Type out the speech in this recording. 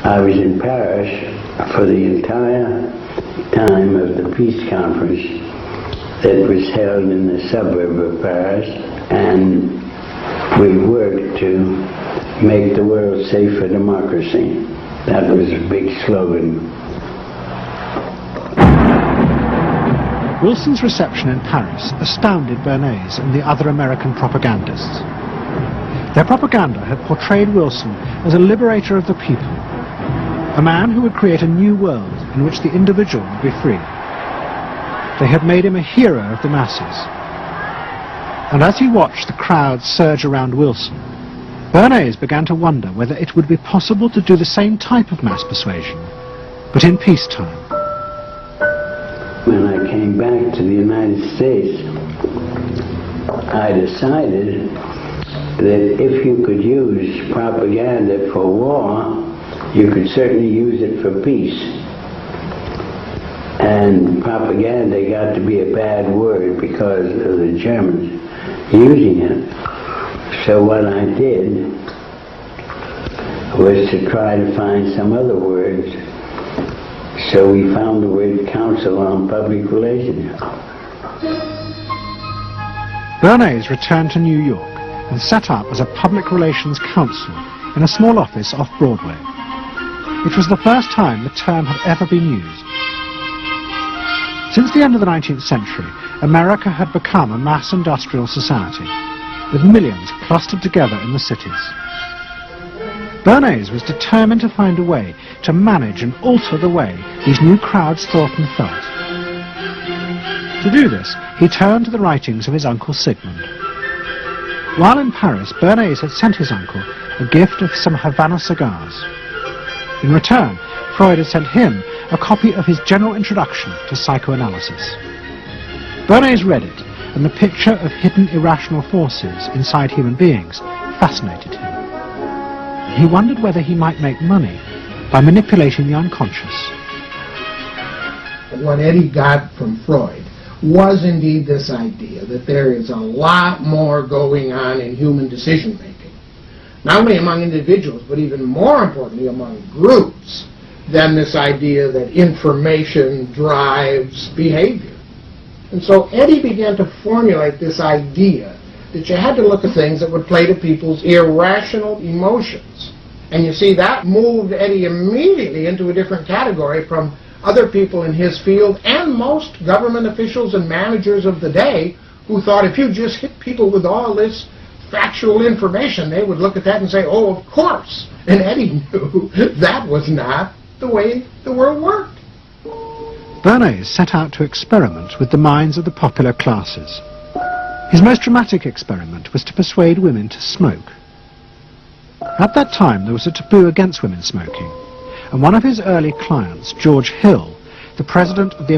I was in Paris for the entire time of the peace conference that was held in the suburb of Paris, and we worked to make the world safe for democracy. That was a big slogan. Wilson's reception in Paris astounded Bernays and the other American propagandists. Their propaganda had portrayed Wilson as a liberator of the people, a man who would create a new world in which the individual would be free. They had made him a hero of the masses. And as he watched the crowds surge around Wilson, Bernays began to wonder whether it would be possible to do the same type of mass persuasion, but in peacetime. When I came back to the United States, I decided that if you could use propaganda for war, you could certainly use it for peace. And propaganda got to be a bad word because of the Germans using it. So what I did was to try to find some other words. So we found the word Council on Public Relations. Bernays returned to New York and set up as a public relations counsel in a small office off Broadway. It was the first time the term had ever been used. Since the end of the 19th century, America had become a mass industrial society, with millions clustered together in the cities. Bernays was determined to find a way to manage and alter the way these new crowds thought and felt. To do this, he turned to the writings of his uncle Sigmund. While in Paris, Bernays had sent his uncle a gift of some Havana cigars. In return, Freud had sent him a copy of his general introduction to psychoanalysis. Bernays read it, and the picture of hidden irrational forces inside human beings fascinated him. He wondered whether he might make money by manipulating the unconscious. What Eddie got from Freud was indeed this idea that there is a lot more going on in human decision-making, not only among individuals, but even more importantly among groups, than this idea that information drives behavior. And so Eddie began to formulate this idea that you had to look at things that would play to people's irrational emotions. And you see, that moved Eddie immediately into a different category from other people in his field and most government officials and managers of the day who thought if you just hit people with all this factual information, they would look at that and say, oh, of course. And Eddie knew that was not the way the world worked. Bernays set out to experiment with the minds of the popular classes. His most dramatic experiment was to persuade women to smoke. At that time, there was a taboo against women smoking, and one of his early clients, George Hill, the president of the